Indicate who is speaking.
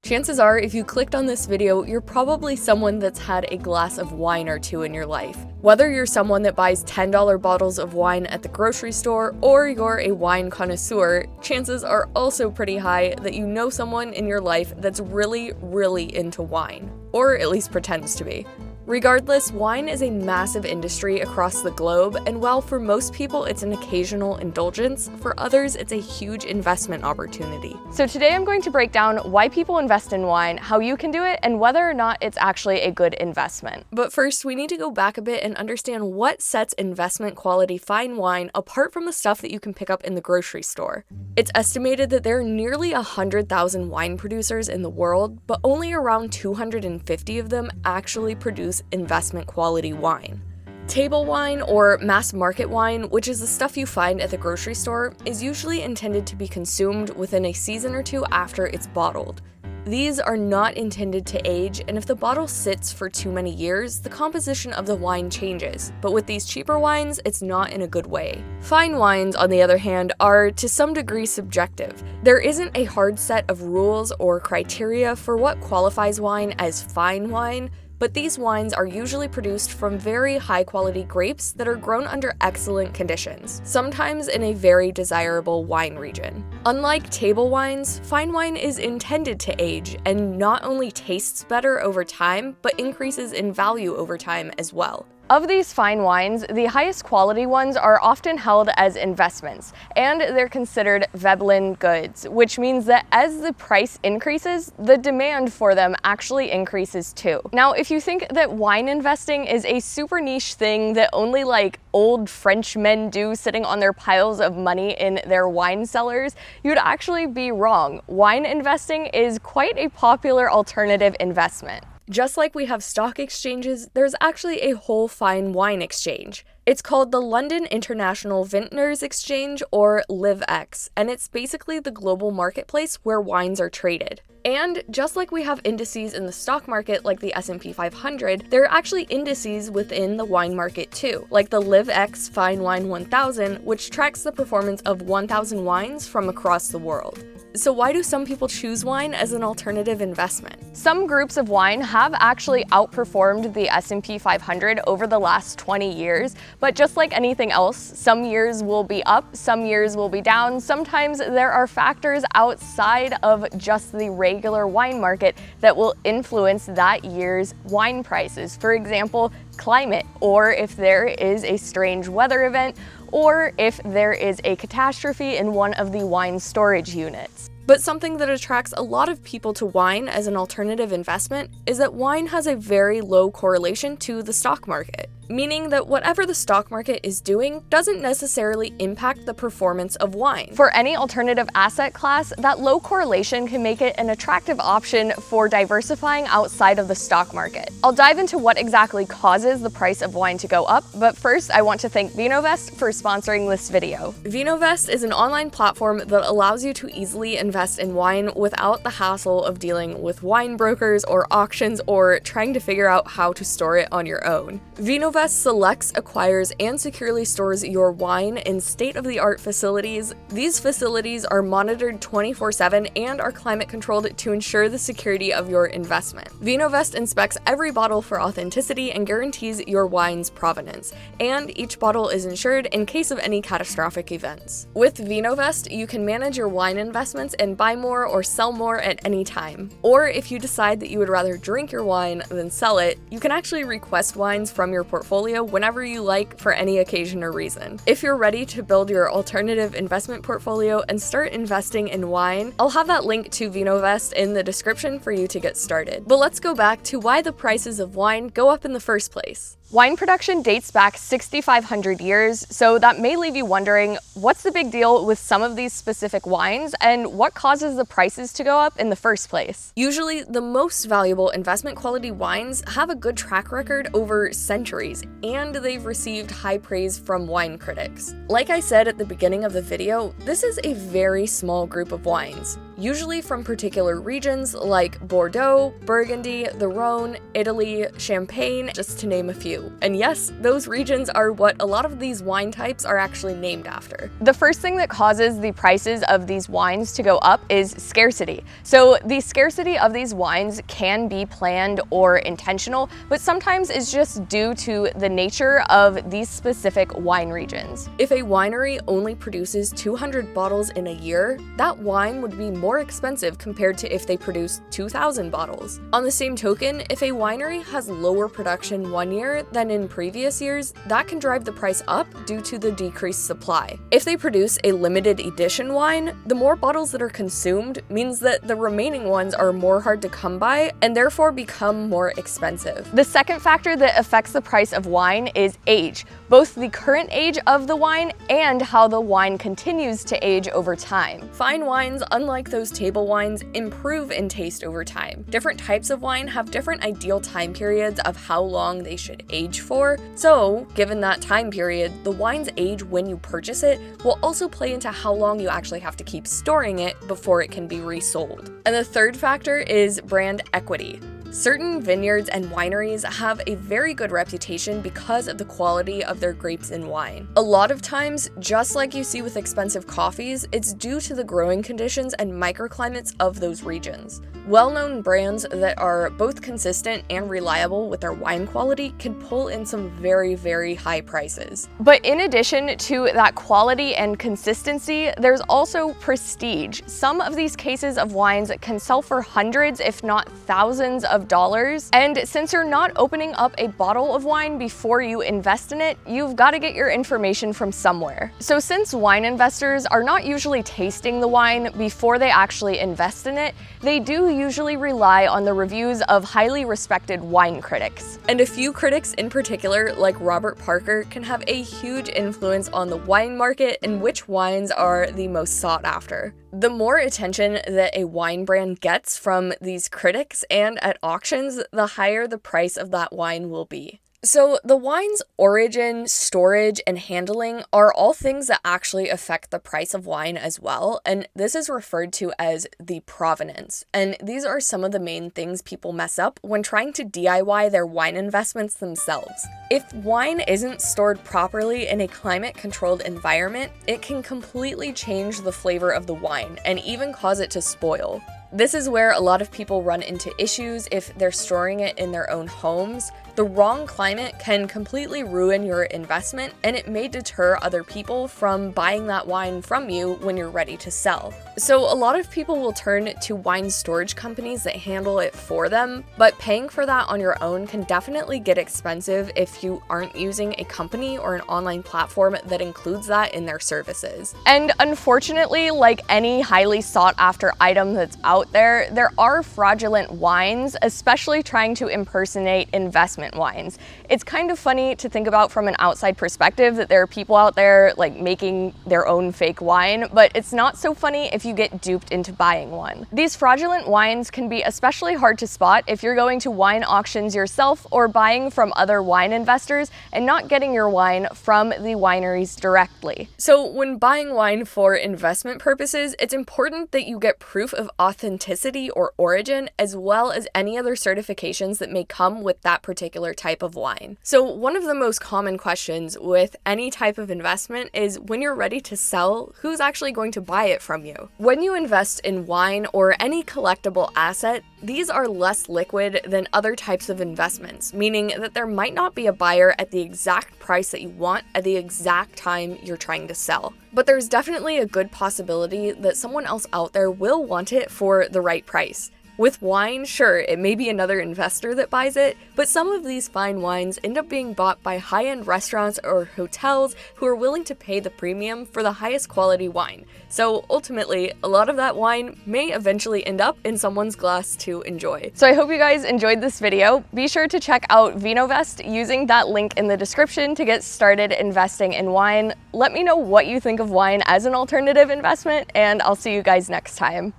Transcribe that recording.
Speaker 1: Chances are, if you clicked on this video, you're probably someone that's had a glass of wine or two in your life. Whether you're someone that buys $10 bottles of wine at the grocery store or you're a wine connoisseur, chances are also pretty high that you know someone in your life that's really, really into wine, or at least pretends to be. Regardless, wine is a massive industry across the globe, and while for most people it's an occasional indulgence, for others it's a huge investment opportunity. So today I'm going to break down why people invest in wine, how you can do it, and whether or not it's actually a good investment. But first, we need to go back a bit and understand what sets investment quality fine wine apart from the stuff that you can pick up in the grocery store. It's estimated that there are nearly 100,000 wine producers in the world, but only around 250 of them actually produce investment quality wine. Table wine, or mass market wine, which is the stuff you find at the grocery store, is usually intended to be consumed within a season or two after it's bottled. These are not intended to age, and if the bottle sits for too many years, the composition of the wine changes. But with these cheaper wines, it's not in a good way. Fine wines, on the other hand, are to some degree subjective. There isn't a hard set of rules or criteria for what qualifies wine as fine wine, but these wines are usually produced from very high-quality grapes that are grown under excellent conditions, sometimes in a very desirable wine region. Unlike table wines, fine wine is intended to age and not only tastes better over time, but increases in value over time as well. Of these fine wines, the highest quality ones are often held as investments, and they're considered Veblen goods, which means that as the price increases, the demand for them actually increases too. Now, if you think that wine investing is a super niche thing that only old French men do sitting on their piles of money in their wine cellars, you'd actually be wrong. Wine investing is quite a popular alternative investment. Just like we have stock exchanges, there's actually a whole fine wine exchange. It's called the London International Vintners Exchange, or LIVX, and it's basically the global marketplace where wines are traded. And just like we have indices in the stock market like the S&P 500, there are actually indices within the wine market too, like the LIVX Fine Wine 1000, which tracks the performance of 1,000 wines from across the world. So why do some people choose wine as an alternative investment? Some groups of wine have actually outperformed the S&P 500 over the last 20 years, but just like anything else, some years will be up, some years will be down. Sometimes there are factors outside of just the regular wine market that will influence that year's wine prices. For example, climate, or if there is a strange weather event, or if there is a catastrophe in one of the wine storage units. But something that attracts a lot of people to wine as an alternative investment is that wine has a very low correlation to the stock market, meaning that whatever the stock market is doing doesn't necessarily impact the performance of wine. For any alternative asset class, that low correlation can make it an attractive option for diversifying outside of the stock market. I'll dive into what exactly causes the price of wine to go up, but first I want to thank Vinovest for sponsoring this video. Vinovest is an online platform that allows you to easily invest in wine without the hassle of dealing with wine brokers or auctions or trying to figure out how to store it on your own. Vinovest selects, acquires, and securely stores your wine in state-of-the-art facilities. These facilities are monitored 24/7 and are climate-controlled to ensure the security of your investment. Vinovest inspects every bottle for authenticity and guarantees your wine's provenance, and each bottle is insured in case of any catastrophic events. With Vinovest, you can manage your wine investments and buy more or sell more at any time. Or if you decide that you would rather drink your wine than sell it, you can actually request wines from your portfolio whenever you like for any occasion or reason. If you're ready to build your alternative investment portfolio and start investing in wine, I'll have that link to Vinovest in the description for you to get started. But let's go back to why the prices of wine go up in the first place. Wine production dates back 6,500 years, so that may leave you wondering, what's the big deal with some of these specific wines and what causes the prices to go up in the first place? Usually, the most valuable investment quality wines have a good track record over centuries, and they've received high praise from wine critics. Like I said at the beginning of the video, this is a very small group of wines. usually from particular regions like Bordeaux, Burgundy, the Rhone, Italy, Champagne, just to name a few. And yes, those regions are what a lot of these wine types are actually named after. The first thing that causes the prices of these wines to go up is scarcity. So the scarcity of these wines can be planned or intentional, but sometimes it's just due to the nature of these specific wine regions. If a winery only produces 200 bottles in a year, that wine would be more expensive compared to if they produce 2,000 bottles. On the same token, if a winery has lower production one year than in previous years, that can drive the price up due to the decreased supply. If they produce a limited edition wine, the more bottles that are consumed means that the remaining ones are more hard to come by and therefore become more expensive. The second factor that affects the price of wine is age, both the current age of the wine and how the wine continues to age over time. Fine wines, unlike those table wines, improve in taste over time. Different types of wine have different ideal time periods of how long they should age for, so given that time period, the wine's age when you purchase it will also play into how long you actually have to keep storing it before it can be resold. And the third factor is brand equity. Certain vineyards and wineries have a very good reputation because of the quality of their grapes and wine. A lot of times, just like you see with expensive coffees, it's due to the growing conditions and microclimates of those regions. Well-known brands that are both consistent and reliable with their wine quality can pull in some very, very high prices. But in addition to that quality and consistency, there's also prestige. Some of these cases of wines can sell for hundreds, if not thousands of dollars. And since you're not opening up a bottle of wine before you invest in it, you've got to get your information from somewhere. So since wine investors are not usually tasting the wine before they actually invest in it, they do usually rely on the reviews of highly respected wine critics. And a few critics in particular, like Robert Parker, can have a huge influence on the wine market and which wines are the most sought after. The more attention that a wine brand gets from these critics and at auctions, the higher the price of that wine will be. So the wine's origin, storage, and handling are all things that actually affect the price of wine as well, and this is referred to as the provenance. And these are some of the main things people mess up when trying to DIY their wine investments themselves. If wine isn't stored properly in a climate-controlled environment, it can completely change the flavor of the wine and even cause it to spoil. This is where a lot of people run into issues if they're storing it in their own homes. The wrong climate can completely ruin your investment, and it may deter other people from buying that wine from you when you're ready to sell. So a lot of people will turn to wine storage companies that handle it for them, but paying for that on your own can definitely get expensive if you aren't using a company or an online platform that includes that in their services. And unfortunately, like any highly sought after item that's out there, there are fraudulent wines, especially trying to impersonate investment wines. It's kind of funny to think about from an outside perspective that there are people out there like making their own fake wine, but it's not so funny if you get duped into buying one. These fraudulent wines can be especially hard to spot if you're going to wine auctions yourself or buying from other wine investors and not getting your wine from the wineries directly. So when buying wine for investment purposes, it's important that you get proof of authenticity or origin, as well as any other certifications that may come with that particular type of wine. So one of the most common questions with any type of investment is when you're ready to sell, who's actually going to buy it from you? When you invest in wine or any collectible asset, these are less liquid than other types of investments, meaning that there might not be a buyer at the exact price that you want at the exact time you're trying to sell. But there's definitely a good possibility that someone else out there will want it for the right price. With wine, sure, it may be another investor that buys it, but some of these fine wines end up being bought by high-end restaurants or hotels who are willing to pay the premium for the highest quality wine. So ultimately, a lot of that wine may eventually end up in someone's glass to enjoy. So I hope you guys enjoyed this video. Be sure to check out Vinovest using that link in the description to get started investing in wine. Let me know what you think of wine as an alternative investment, and I'll see you guys next time.